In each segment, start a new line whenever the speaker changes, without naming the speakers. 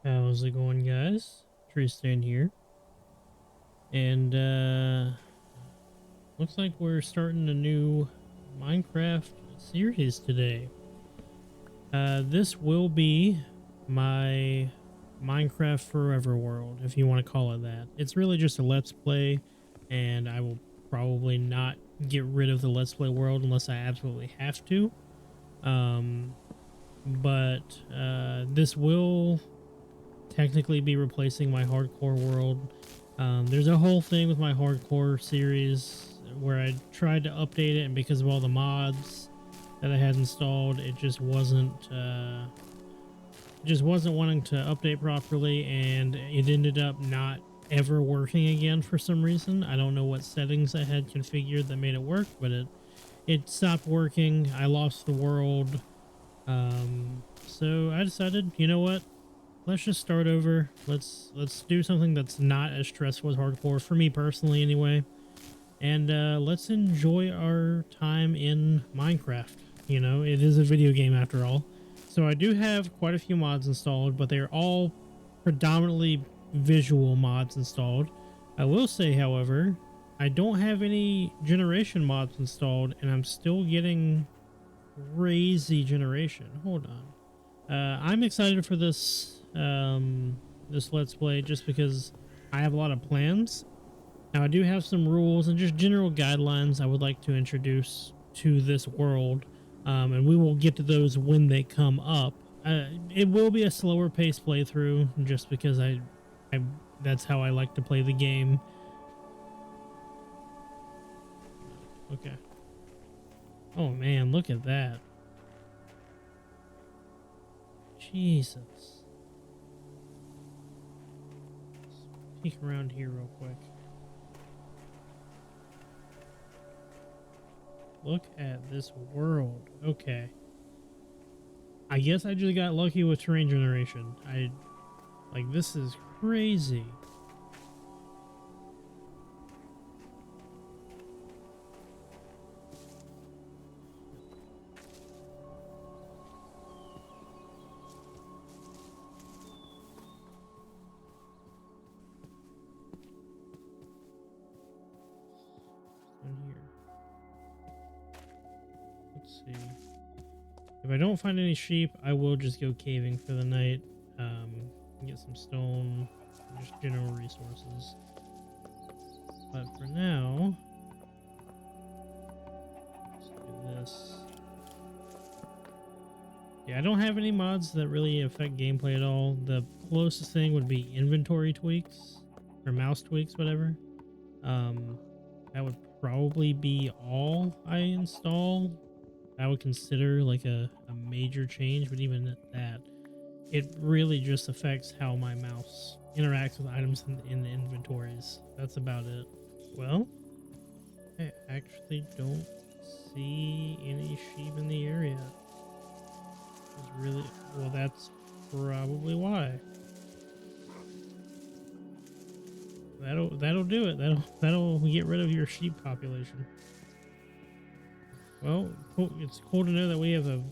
How's it going, guys? Tristan here. And looks like we're starting a new Minecraft series today. This will be my Minecraft Forever world, if you want to call it that. It's really just a let's play, and I will probably not get rid of the let's play world unless I absolutely have to. Um, but this will technically be replacing my hardcore world. There's a whole thing with my hardcore series where I tried to update it, and because of all the mods that I had installed, it just wasn't wanting to update properly, and it ended up not ever working again for some reason. I don't know what settings I had configured that made it work, but it stopped working. I lost the world. So I decided, you know what? Let's just start over. Let's do something that's not as stressful as hardcore for me personally anyway. And let's enjoy our time in Minecraft. You know, it is a video game after all. So I do have quite a few mods installed, but they're all predominantly visual mods installed. I will say, however, I don't have any generation mods installed, and I'm still getting crazy generation. Hold on. I'm excited for this let's play just because I have a lot of plans. Now I do have some rules and just general guidelines I would like to introduce to this world, and we will get to those when they come up. It will be a slower paced playthrough just because I that's how I like to play the game. Okay. Oh man, look at that. Jesus. Peek around here real quick. Look at this world. Okay. I guess I just got lucky with terrain generation. This is crazy. In here. Let's see. If I don't find any sheep, I will just go caving for the night. Get some stone, just general resources. But for now, let's do this. Yeah, I don't have any mods that really affect gameplay at all. The closest thing would be inventory tweaks or mouse tweaks, whatever. That would probably be all I install. I would consider like a major change, but even at that, it really just affects how my mouse interacts with items in the inventories. That's about it. Well, I actually don't see any sheep in the area. It's really well. That's probably why. That'll do it. That'll get rid of your sheep population. Well, it's cool to know that we have a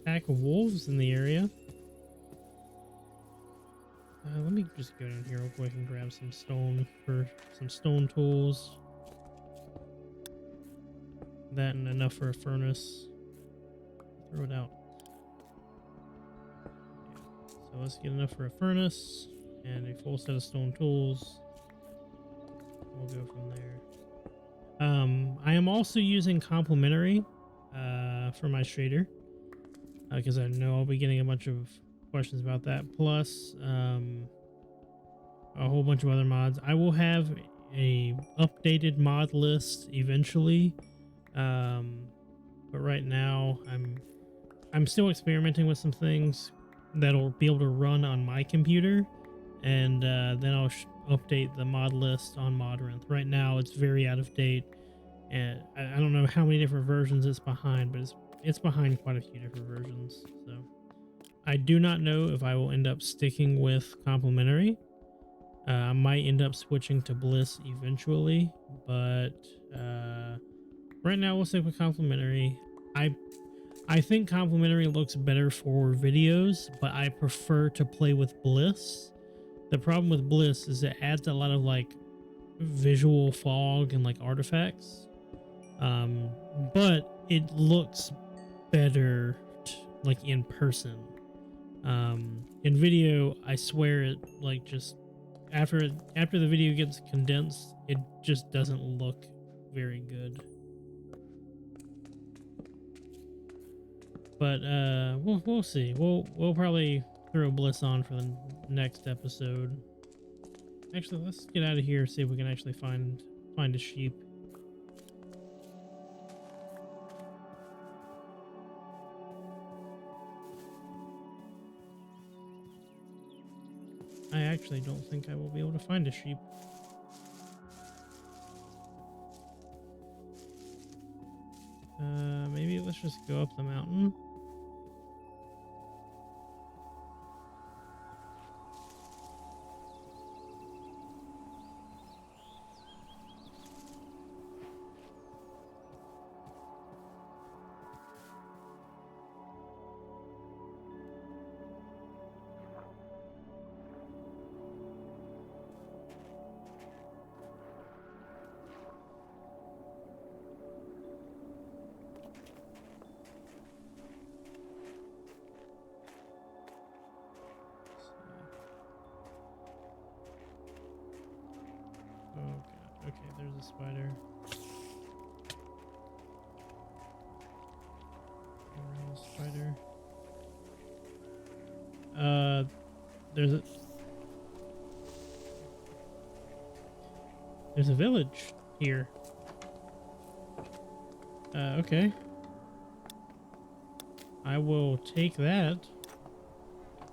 pack of wolves in the area. Let me just go down here real quick and grab some stone for some stone tools. That and enough for a furnace. Throw it out. So let's get enough for a furnace and a full set of stone tools. We'll go from there. I am also using complementary for my shader because I know I'll be getting a bunch of questions about that. Plus, a whole bunch of other mods. I will have a updated mod list eventually, but right now I'm still experimenting with some things that'll be able to run on my computer, and then I'll update the mod list on Modrinth. Right now, it's very out of date, and I don't know how many different versions it's behind, but it's behind quite a few different versions. So I do not know if I will end up sticking with complementary. I might end up switching to Bliss eventually, but right now we'll stick with complementary. I think complementary looks better for videos, but I prefer to play with Bliss. The problem with Bliss is it adds a lot of like visual fog and like artifacts. But it looks better like in person. In video, I swear it like just after the video gets condensed, it just doesn't look very good. But we'll see. We'll probably throw Bliss on for the next episode. Actually, let's get out of here, see if we can actually find a sheep. I actually don't think I will be able to find a sheep. Maybe let's just go up the mountain. Oh god. Okay, there's a spider. Around the spider. There's a village here. Okay. I will take that.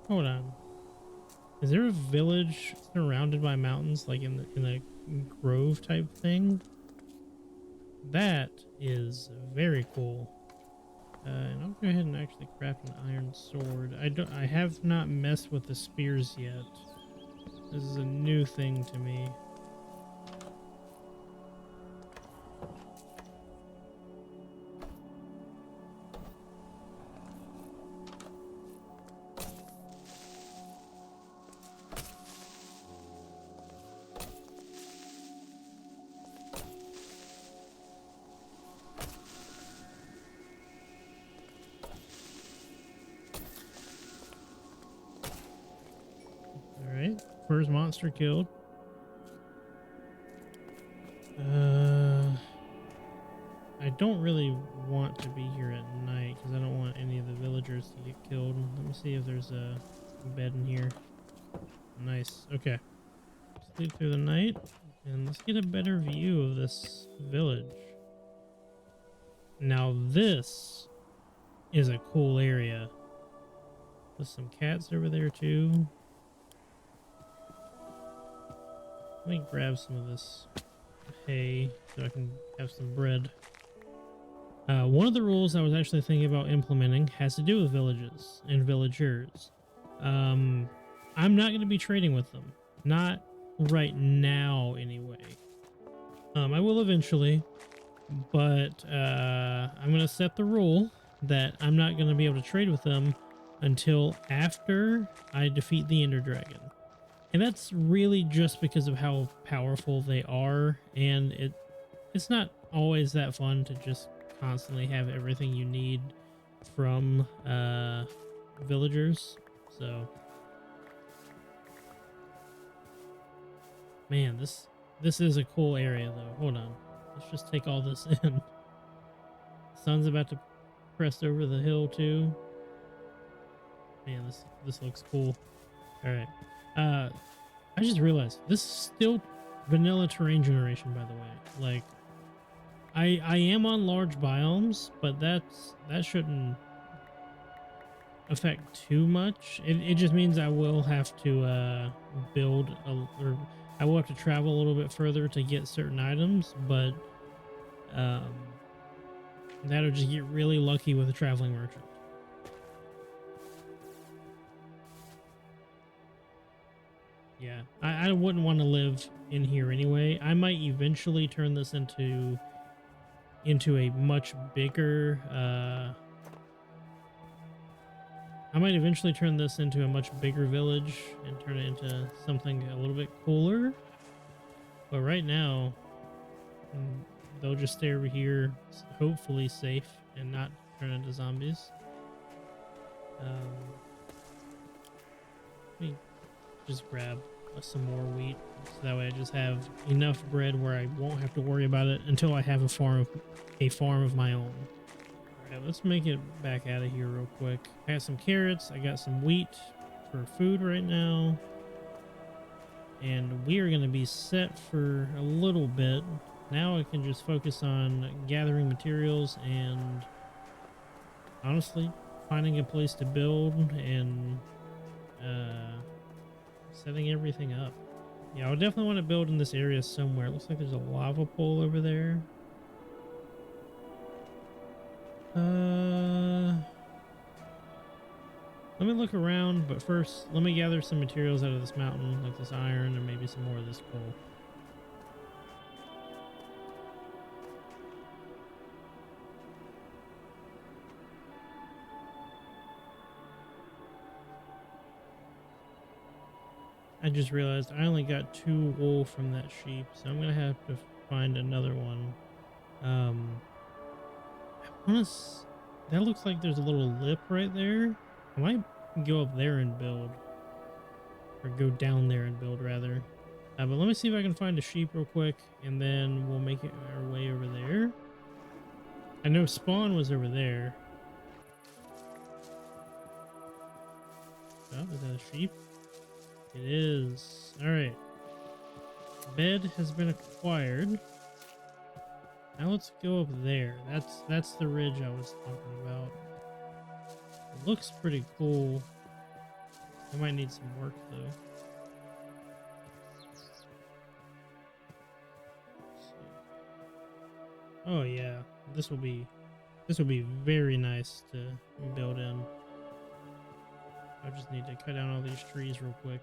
Hold on. Is there a village surrounded by mountains, like in a grove type thing? That is very cool. And I'll go ahead and actually craft an iron sword. I have not messed with the spears yet. This is a new thing to me. First monster killed. I don't really want to be here at night because I don't want any of the villagers to get killed. Let me see if there's a bed in here. Nice. Okay. Sleep through the night and let's get a better view of this village. Now this is a cool area. There's some cats over there too. Let me grab some of this hay so I can have some bread. One of the rules I was actually thinking about implementing has to do with villages and villagers. I'm not going to be trading with them. Not right now, anyway. I will eventually, but I'm going to set the rule that I'm not going to be able to trade with them until after I defeat the Ender Dragon. And that's really just because of how powerful they are, and it's not always that fun to just constantly have everything you need from villagers. So man, this is a cool area though. Hold on. Let's just take all this in. Sun's about to crest over the hill too. Man, this looks cool. All right. I just realized this is still vanilla terrain generation, by the way. Like, I am on large biomes, but that shouldn't affect too much. It just means I will have to or I will have to travel a little bit further to get certain items, but that'll just get really lucky with a traveling merchant. Yeah, I wouldn't want to live in here anyway. I might eventually turn this into a much bigger I might eventually turn this into a much bigger village and turn it into something a little bit cooler. But right now, mm, they'll just stay over here, hopefully safe and not turn into zombies. Let me just grab some more wheat, so that way I just have enough bread where I won't have to worry about it until I have a farm of my own. All right, let's make it back out of here real quick. I got some carrots. I got some wheat for food right now. And we are going to be set for a little bit. Now I can just focus on gathering materials and honestly finding a place to build and setting everything up. Yeah, I would definitely want to build in this area somewhere. It looks like there's a lava pool over there. Let me look around, but first let me gather some materials out of this mountain, like this iron and maybe some more of this coal. I just realized I only got 2 wool from that sheep, so I'm gonna have to find another one. I want to. That looks like there's a little lip right there. I might go up there and build, or go down there and build rather. But let me see if I can find a sheep real quick, and then we'll make it our way over there. I know spawn was over there. Oh, is that a sheep? It is. All right. Bed has been acquired. Now let's go up there. That's the ridge I was talking about. It looks pretty cool. I might need some work though. Oh yeah, this will be very nice to build in. I just need to cut down all these trees real quick.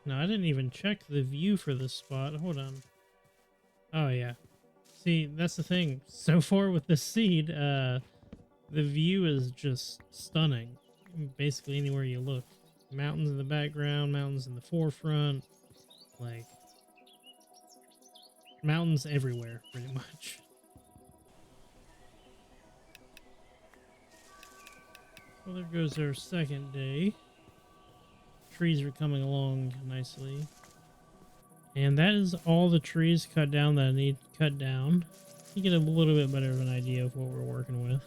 No, I didn't even check the view for this spot. Hold on. Oh yeah. See, that's the thing. So far with this seed, the view is just stunning. Basically anywhere you look. Mountains in the background, mountains in the forefront, like mountains everywhere pretty much. Well, there goes our second day. Trees are coming along nicely. And that is all the trees cut down that I need cut down. You get a little bit better of an idea of what we're working with.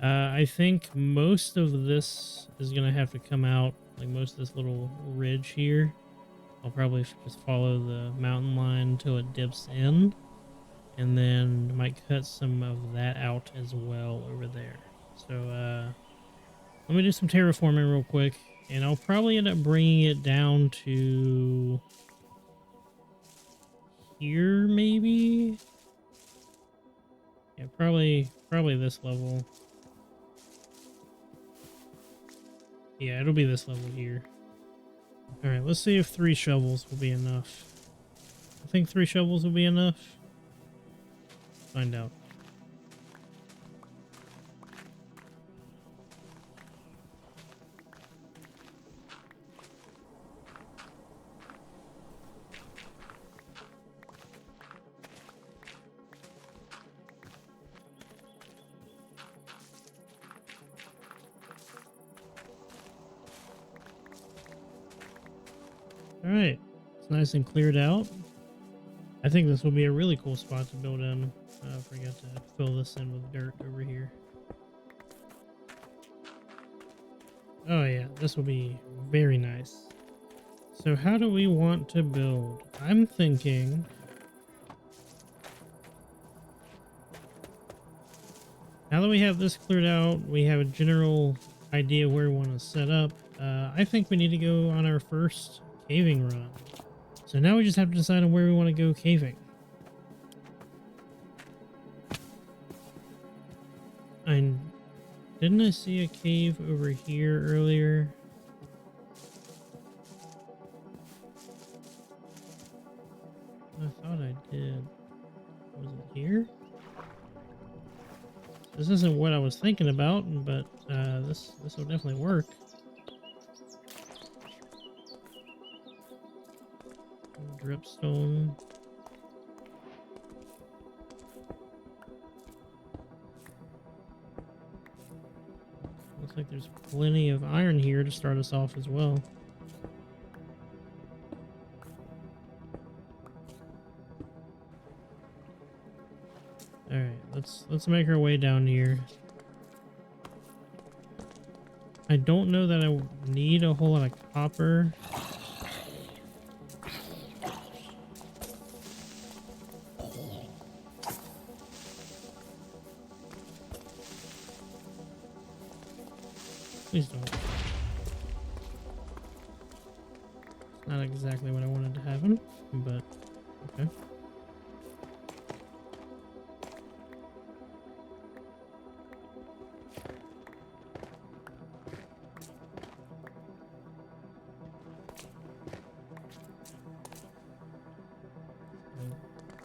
I think most of this is going to have to come out, like most of this little ridge here. I'll probably just follow the mountain line until it dips in. And then might cut some of that out as well over there. So let me do some terraforming real quick. And I'll probably end up bringing it down to here, maybe? Yeah, probably this level. Yeah, it'll be this level here. All right, let's see if 3 shovels will be enough. I think 3 shovels will be enough. Find out. All right, it's nice and cleared out. I think this will be a really cool spot to build in. I forgot to fill this in with dirt over here. Oh yeah, this will be very nice. So how do we want to build? I'm thinking now that we have this cleared out, we have a general idea where we want to set up. I think we need to go on our first caving run. So now we just have to decide on where we want to go caving. Didn't I see a cave over here earlier? I thought I did. Was it here? This isn't what I was thinking about, but this will definitely work. Dripstone. Looks like there's plenty of iron here to start us off as well. All right, let's make our way down here. I don't know that I need a whole lot of copper. Please don't. Not exactly what I wanted to happen, but okay.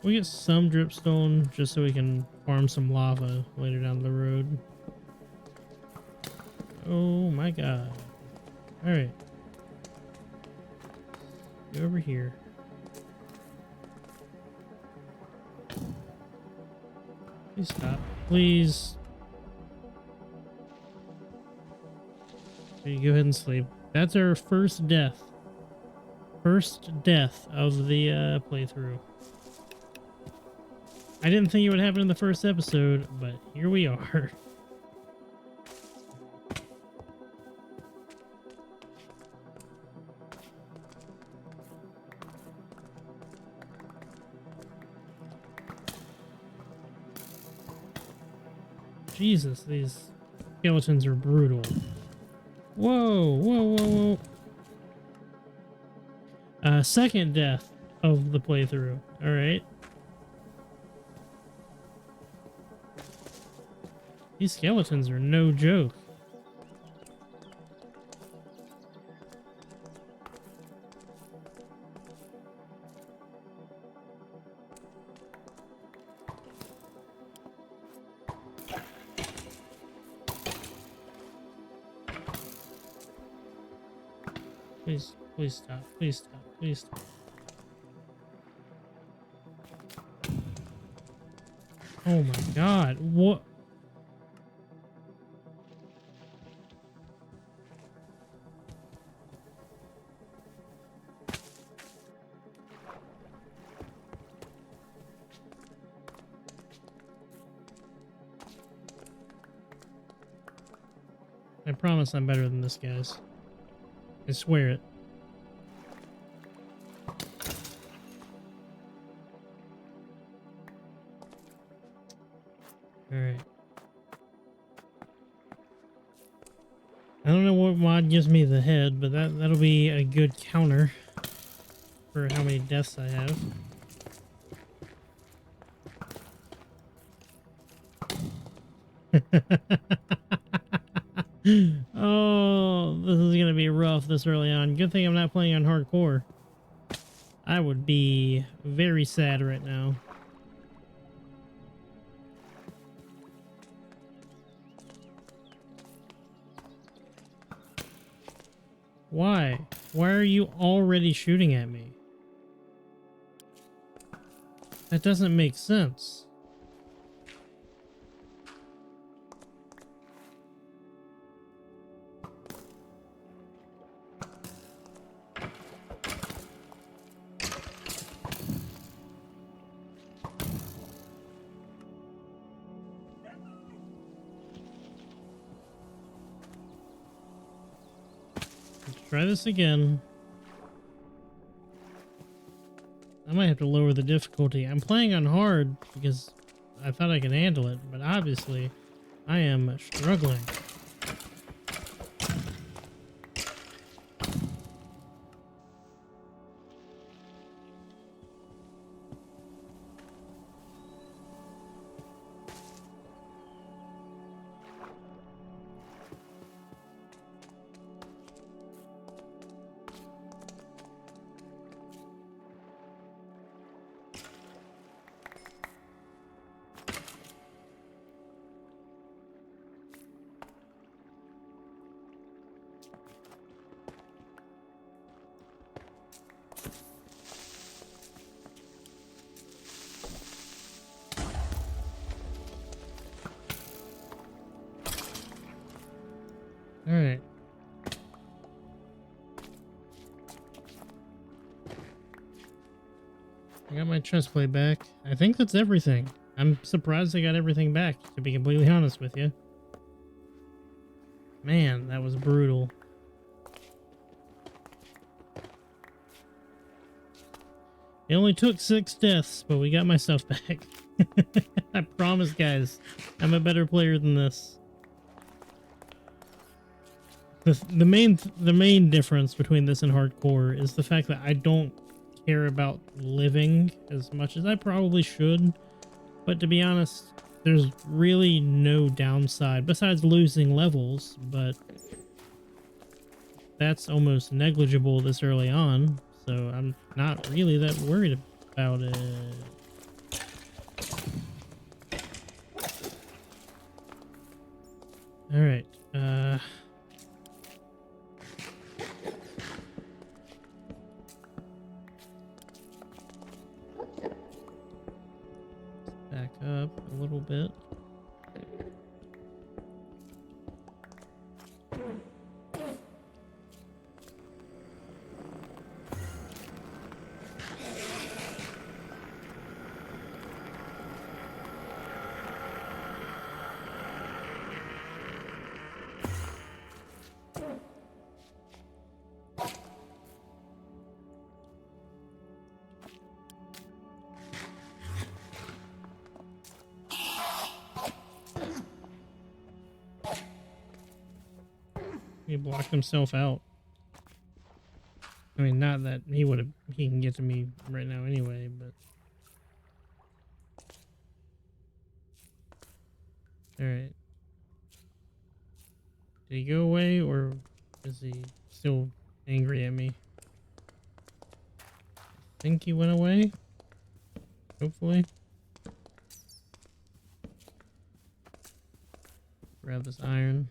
We get some dripstone just so we can farm some lava later down the road. Oh my god. Alright. Go over here. Please stop. Please. Okay, go ahead and sleep. That's our first death. First death of the playthrough. I didn't think it would happen in the first episode, but here we are. Jesus, these skeletons are brutal. Whoa, whoa, whoa, whoa. Second death of the playthrough. All right. These skeletons are no joke. Please, please stop. Please stop. Please stop. Oh my god. What? I promise I'm better than this, guys. I swear it. Alright. I don't know what mod gives me the head, but that'll be a good counter for how many deaths I have. Oh, this is gonna be rough this early on. Good thing I'm not playing on hardcore. I would be very sad right now. Why? Why are you already shooting at me? That doesn't make sense. Try this again. I might have to lower the difficulty. I'm playing on hard because I thought I could handle it, but obviously I am struggling. I got my chest plate back. I think that's everything. I'm surprised I got everything back, to be completely honest with you. Man, that was brutal. It only took 6 deaths, but we got my stuff back. I promise, guys, I'm a better player than this. The main difference between this and hardcore is the fact that I don't care about living as much as I probably should. But to be honest, there's really no downside besides losing levels, but that's almost negligible this early on, so I'm not really that worried about it. All right. Back up a little bit. He blocked himself out. I mean, not that he can get to me right now anyway, but. Alright. Did he go away, or is he still angry at me? I think he went away. Hopefully. Grab this iron.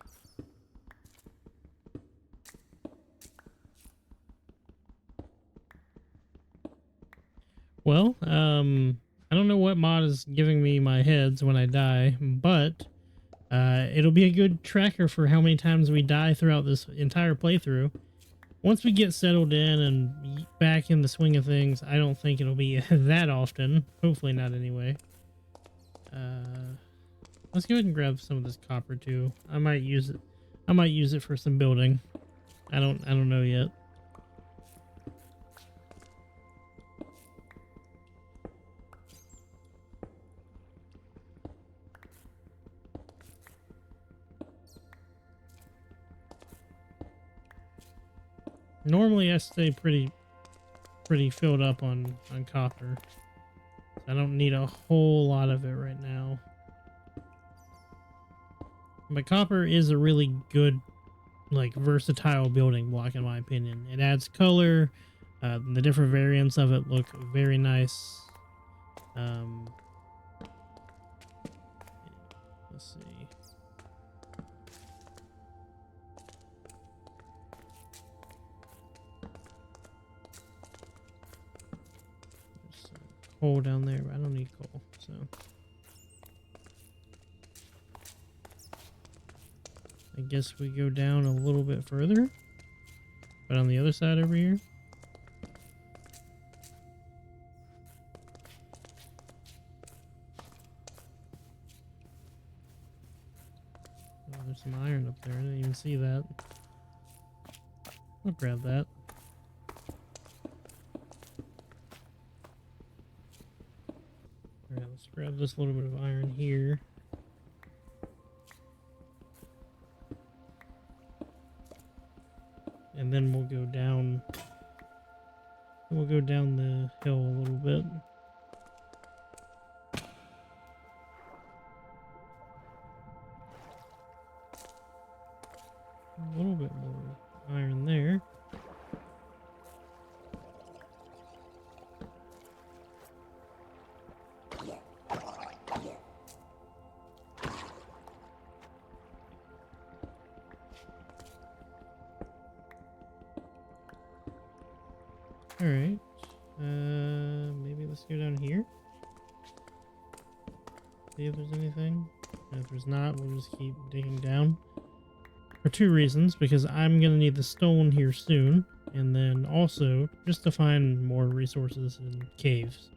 Well, I don't know what mod is giving me my heads when I die, but it'll be a good tracker for how many times we die throughout this entire playthrough. Once we get settled in and back in the swing of things, I don't think it'll be that often. Hopefully not anyway. Let's go ahead and grab some of this copper too. I might use it. I might use it for some building. I don't know yet. Normally I stay pretty filled up on copper. I don't need a whole lot of it right now. But copper is a really good, like, versatile building block in my opinion. It adds color. The different variants of it look very nice. Let's see. Coal down there, but I don't need coal, so I guess we go down a little bit further, but on the other side over here. Oh, there's some iron up there. I didn't even see that. I'll grab that. Alright, let's grab this little bit of iron here. And then we'll go down. We'll go down the hill a little bit. A little bit more iron there. Alright, maybe let's go down here. See if there's anything. And if there's not, we'll just keep digging down. For 2 reasons, because I'm gonna need the stone here soon, and then also just to find more resources in caves.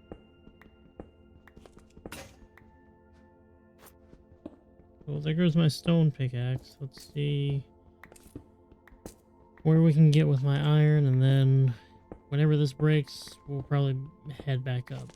Well, there goes my stone pickaxe. Let's see where we can get with my iron, and then whenever this breaks, we'll probably head back up.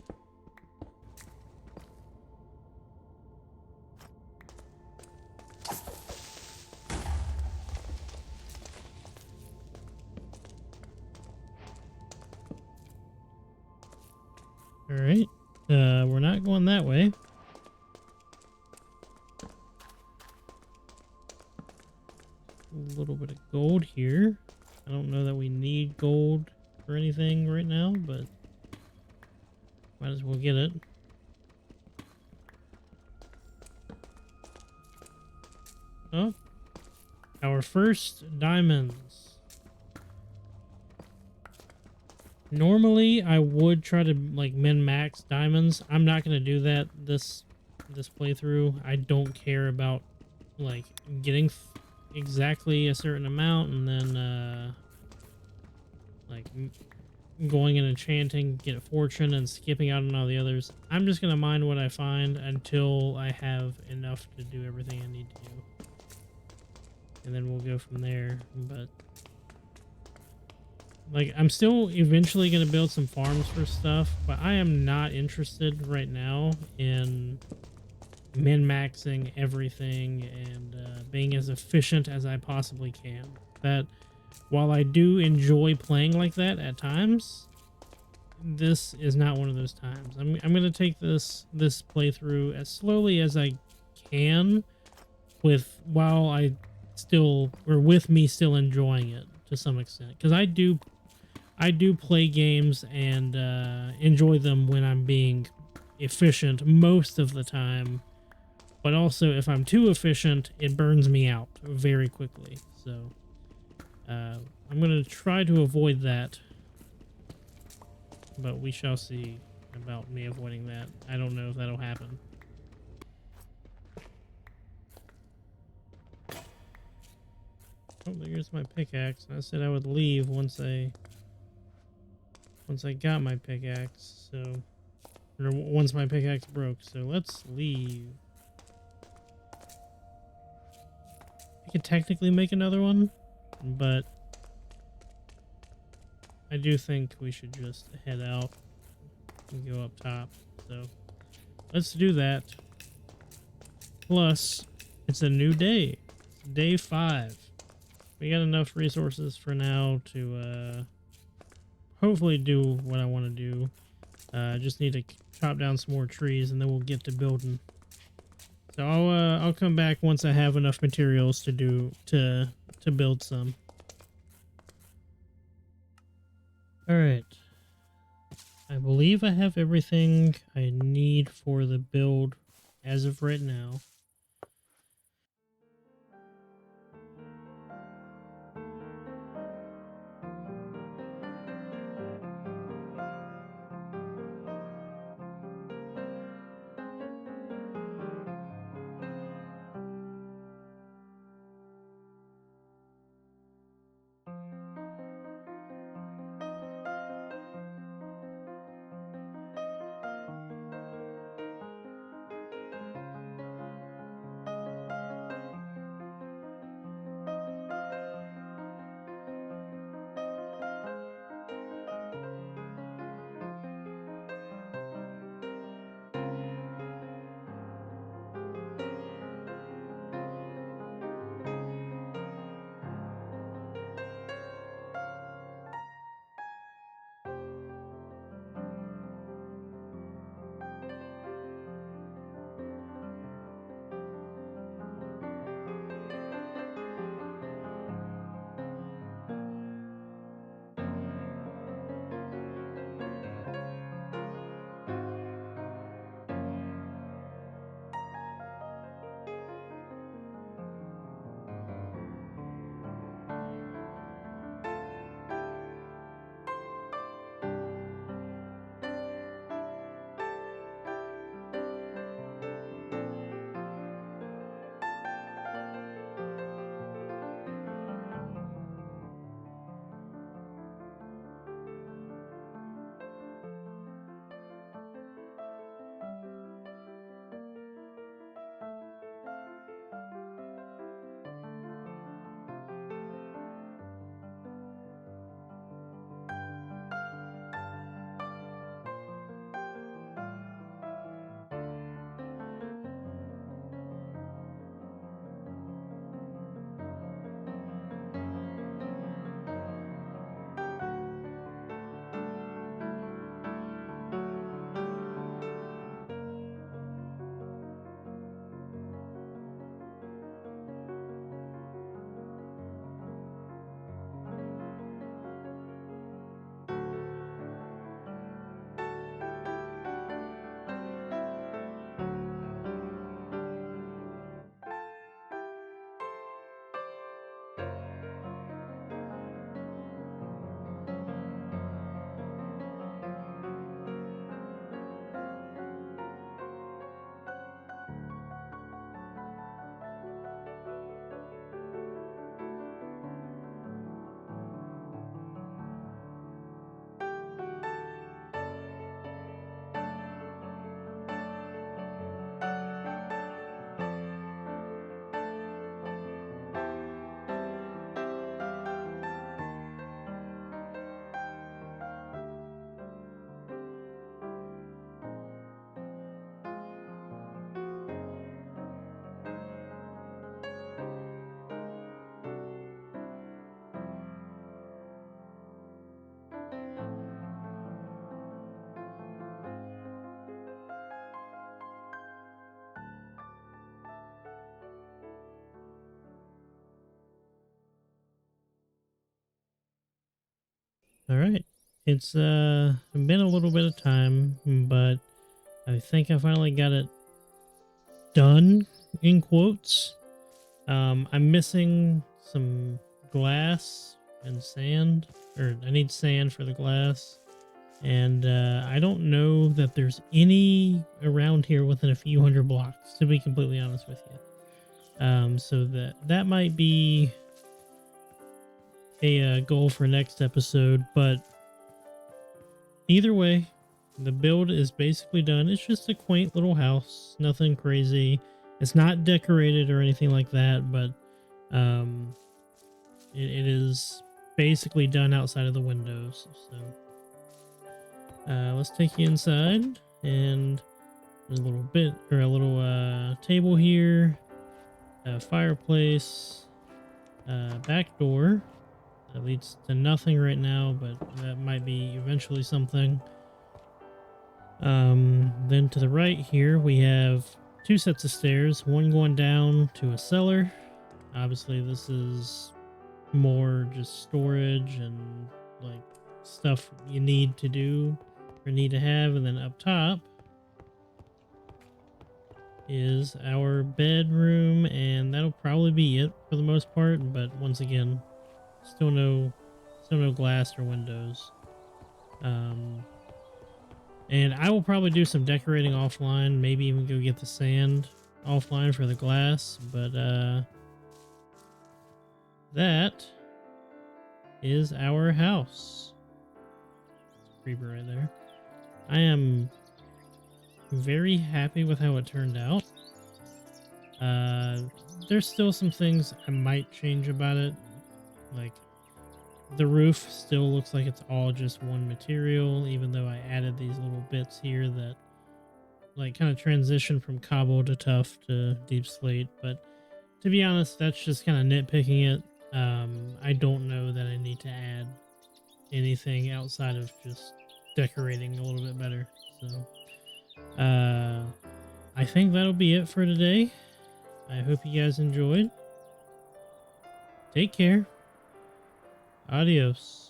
All right, we're not going that way. A little bit of gold here. I don't know that we need gold for anything right now, but might as well get it. Oh, our first diamonds. Normally, I would try to like min-max diamonds. I'm not gonna do that this playthrough. I don't care about like getting exactly a certain amount and then like going and enchanting, get a fortune, and skipping out on all the others. I'm just gonna mine what I find until I have enough to do everything I need to do, and then we'll go from there. But like, I'm still eventually going to build some farms for stuff, but I am not interested right now in min-maxing everything and being as efficient as I possibly can. That, while I do enjoy playing like that at times, this is not one of those times. I'm going to take this playthrough as slowly as I can, with me still enjoying it to some extent, because I do play games and enjoy them when I'm being efficient most of the time, but also if I'm too efficient, it burns me out very quickly. So I'm going to try to avoid that, but we shall see about me avoiding that. I don't know if that'll happen. Oh, there's my pickaxe. I said I would leave once I got my pickaxe, so, or once my pickaxe broke, so let's leave. I could technically make another one, but I do think we should just head out and go up top, so let's do that. Plus, it's a new day. It's day 5. We got enough resources for now to hopefully do what I want to do. Just need to chop down some more trees, and then we'll get to building. So I'll come back once I have enough materials to build some. All right. I believe I have everything I need for the build as of right now. All right. It's been a little bit of time, but I think I finally got it done in quotes. I'm missing some glass and sand, or I need sand for the glass. And I don't know that there's any around here within a few hundred blocks, to be completely honest with you. So that might be a goal for next episode, but either way, the build is basically done. It's just a quaint little house, nothing crazy. It's not decorated or anything like that, but um, it is basically done outside of the windows. So let's take you inside, and there's a little bit or a little table here, a fireplace, back door that leads to nothing right now, but that might be eventually something. Then to the right here, we have two sets of stairs, one going down to a cellar. Obviously, this is more just storage and like stuff you need to do or need to have. And then up top is our bedroom, and that'll probably be it for the most part. But once again, still no glass or windows. And I will probably do some decorating offline, maybe even go get the sand offline for the glass, but that is our house. It's a creeper right there. I am very happy with how it turned out. There's still some things I might change about it, like the roof still looks like it's all just one material, even though I added these little bits here that like kind of transition from cobble to tough to deep slate. But to be honest, that's just kind of nitpicking it. I don't know that I need to add anything outside of just decorating a little bit better. So I think that'll be it for today. I hope you guys enjoyed. Take care. Adios.